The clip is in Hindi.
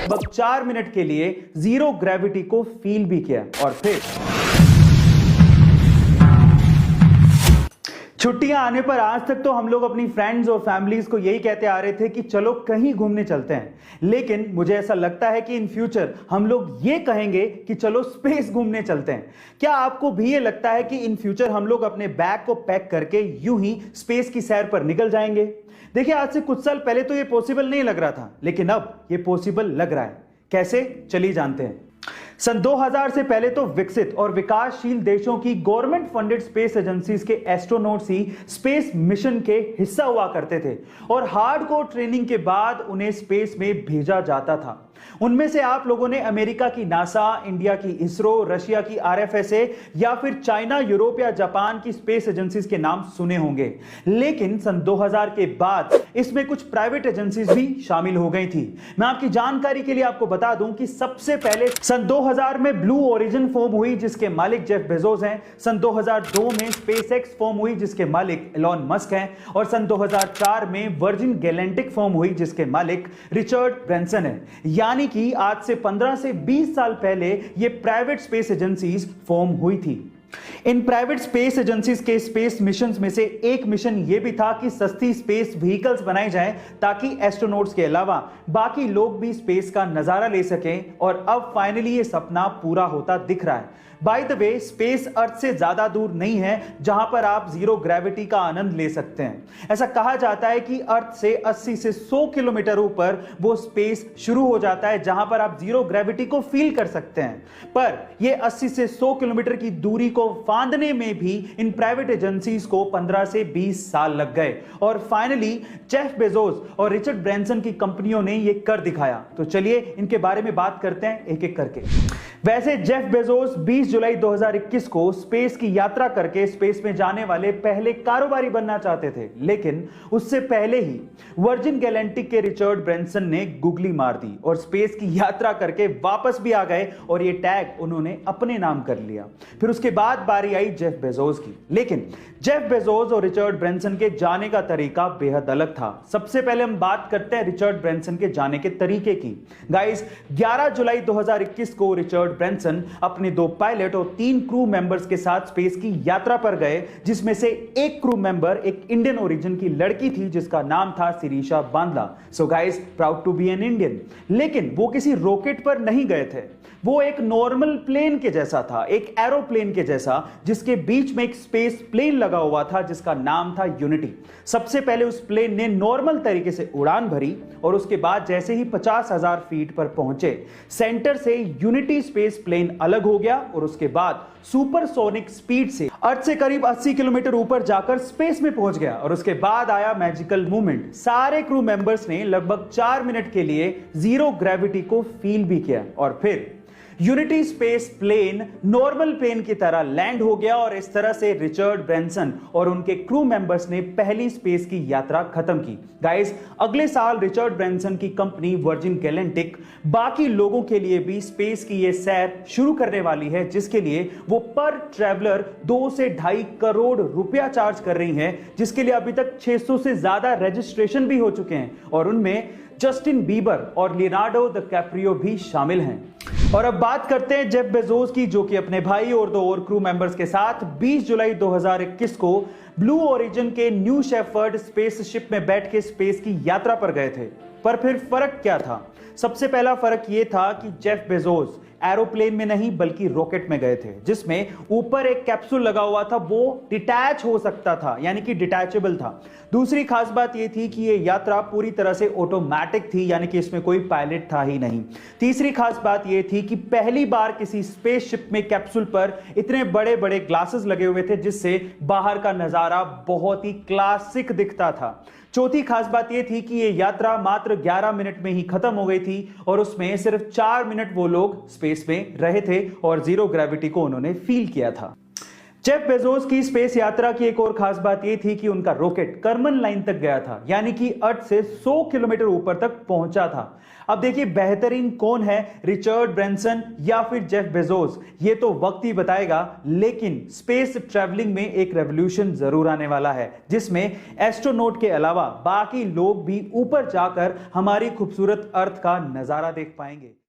लगभग 4 मिनट के लिए जीरो ग्रेविटी को फील भी किया और फिर छुट्टियां आने पर आज तक तो हम लोग अपनी फ्रेंड्स और फैमिलीज को यही कहते आ रहे थे कि चलो कहीं घूमने चलते हैं, लेकिन मुझे ऐसा लगता है कि इन फ्यूचर हम लोग ये कहेंगे कि चलो स्पेस घूमने चलते हैं। क्या आपको भी ये लगता है कि इन फ्यूचर हम लोग अपने बैग को पैक करके यूं ही स्पेस की सैर पर निकल जाएंगे? देखिए, आज से कुछ साल पहले तो ये पॉसिबल नहीं लग रहा था, लेकिन अब ये पॉसिबल लग रहा है। कैसे, चलिए जानते हैं। सन 2000 से पहले तो विकसित और विकासशील देशों की गवर्नमेंट फंडेड स्पेस एजेंसीज के एस्ट्रोनॉट्स ही स्पेस मिशन के हिस्सा हुआ करते थे और हार्डकोर ट्रेनिंग के बाद उन्हें स्पेस में भेजा जाता था। उनमें से आप लोगों ने अमेरिका की नासा, इंडिया की इसरो, रशिया की आरएफएसए या फिर चाइना, यूरोप या जापान की स्पेस एजेंसीज के नाम सुने होंगे। लेकिन सन 2000 के बाद इसमें कुछ प्राइवेट एजेंसीज भी शामिल हो गई थी। मैं आपकी जानकारी के लिए आपको बता दूं कि सबसे पहले सन 2000 में ब्लू ओरिजिन फॉर्म हुई जिसके मालिक जेफ बेजोस हैं। सन 2002 में स्पेसएक्स फॉर्म हुई जिसके मालिक एलॉन मस्क हैं और सन 2004 में वर्जिन गैलेक्टिक फॉर्म हुई जिसके मालिक रिचर्ड ब्रैंसन है। यानी कि आज से 15 से 20 साल पहले ये प्राइवेट स्पेस एजेंसीज फॉर्म हुई थी। इन प्राइवेट स्पेस एजेंसीज के स्पेस मिशंस में से एक मिशन यह भी था कि सस्ती स्पेस व्हीकल्स बनाई जाएं ताकि एस्ट्रोनॉट्स के अलावा बाकी लोग भी स्पेस का नजारा ले सकें, और अब फाइनली ये सपना पूरा होता दिख रहा है। बाय द वे, स्पेस अर्थ से ज्यादा दूर नहीं है जहां पर आप जीरो ग्रेविटी का आनंद ले सकते हैं। ऐसा कहा जाता है कि अर्थ से 80 से 100 किलोमीटर ऊपर वो स्पेस शुरू हो जाता है जहां पर आप जीरो ग्रेविटी को फील कर सकते हैं। पर ये 80 से 100 किलोमीटर की दूरी को फांदने में भी इन प्राइवेट एजेंसीज को 15 से 20 साल लग गए और फाइनली जेफ बेजोस और रिचर्ड ब्रैंसन की कंपनियों ने ये कर दिखाया। तो चलिए इनके बारे में बात करते हैं एक एक करके। वैसे जेफ बेजोस 20 जुलाई 2021 को स्पेस की यात्रा करके स्पेस में जाने वाले पहले कारोबारी बनना चाहते थे, लेकिन उससे पहले ही वर्जिन गैलेक्टिक के रिचर्ड ब्रैंसन ने गुगली मार दी और स्पेस की यात्रा करके वापस भी आ गए और ये टैग उन्होंने अपने नाम कर लिया। फिर उसके बाद बारी आई जेफ बेजोस की, लेकिन जेफ बेजोस और रिचर्ड ब्रैंसन के जाने का तरीका बेहद अलग था। सबसे पहले हम बात करते हैं रिचर्ड ब्रैंसन के जाने के तरीके की। गाइस, 11 जुलाई 2021 को रिचर्ड ब्रैंसन अपने 2 पायलट और 3 क्रू मेंबर्स के साथ स्पेस की यात्रा पर गए, जिसमें से एक क्रू मेंबर एक इंडियन ओरिजिन की लड़की थी जिसका नाम था Sirisha Bandla. So guys, proud to be an Indian. लेकिन वो किसी रॉकेट पर नहीं गए थे, वो एक नॉर्मल प्लेन के जैसा था, एक एरोप्लेन के जैसा, जिसके बीच में एक स्पेस प्लेन लगा हुआ था जिसका नाम था यूनिटी। सबसे पहले उस प्लेन ने नॉर्मल तरीके से उड़ान भरी और उसके बाद जैसे ही 50,000 फीट पर पहुंचे, सेंटर से यूनिटी स्पेस प्लेन अलग हो गया और उसके बाद सुपरसोनिक स्पीड से अर्थ से करीब 80 किलोमीटर ऊपर जाकर स्पेस में पहुंच गया। और उसके बाद आया मैजिकल मूवमेंट। सारे क्रू मेंबर्स ने लगभग 4 मिनट के लिए जीरो ग्रेविटी को फील भी किया और फिर unity space plane normal plane की तरह लैंड हो गया और इस तरह से रिचर्ड ब्रैंसन और उनके क्रू मेंबर्स ने पहली स्पेस की यात्रा खत्म की। गाइस, अगले साल रिचर्ड ब्रैंसन की कंपनी वर्जिन गैलेक्टिक बाकी लोगों के लिए भी स्पेस की यह सैर शुरू करने वाली है, जिसके लिए वो पर ट्रैवलर 2 से 2.5 करोड़ रुपया चार्ज कर रही है, जिसके लिए अभी तक 600 से ज्यादा रजिस्ट्रेशन भी हो चुके हैं और उनमें जस्टिन बीबर और लियोनार्डो डिकैप्रियो भी शामिल हैं। और अब बात करते हैं जेफ बेजोस की, जो कि अपने भाई और 2 और क्रू मेंबर्स के साथ 20 जुलाई 2021 को ब्लू ओरिजिन के न्यू शेफर्ड स्पेसशिप में बैठ के स्पेस की यात्रा पर गए थे। पर फिर फर्क क्या था? सबसे पहला फर्क यह था कि जेफ बेजोस एरोप्लेन में नहीं बल्कि रॉकेट में गए थे, जिसमें ऊपर एक कैप्सूल लगा हुआ था, वो डिटैच हो सकता था, यानी कि डिटैचेबल था। दूसरी खास बात यह थी कि यह यात्रा पूरी तरह से ऑटोमेटिक थी, यानी कि इसमें कोई पायलट था ही नहीं। तीसरी खास बात यह थी कि पहली बार किसी स्पेसशिप में कैप्सूल पर इतने बड़े बड़े ग्लासेस लगे हुए थे जिससे बाहर का नजारा बहुत ही क्लासिक दिखता था। चौथी खास बात यह थी कि यह यात्रा मात्र 11 मिनट में ही खत्म हो गई थी और उसमें सिर्फ 4 मिनट वो लोग स्पेस में रहे थे और जीरो ग्रेविटी को उन्होंने फील किया था। जेफ बेजोस की स्पेस यात्रा की एक और खास बात यह थी कि उनका रॉकेट कर्मन लाइन तक गया था, यानी कि अर्थ से 100 किलोमीटर ऊपर तक पहुंचा था। अब देखिए बेहतरीन कौन है, रिचर्ड ब्रैंसन या फिर जेफ बेजोस, ये तो वक्त ही बताएगा। लेकिन स्पेस ट्रैवलिंग में एक रेवोल्यूशन जरूर आने वाला है, जिसमें एस्ट्रोनॉट के अलावा बाकी लोग भी ऊपर जाकर हमारी खूबसूरत अर्थ का नजारा देख पाएंगे।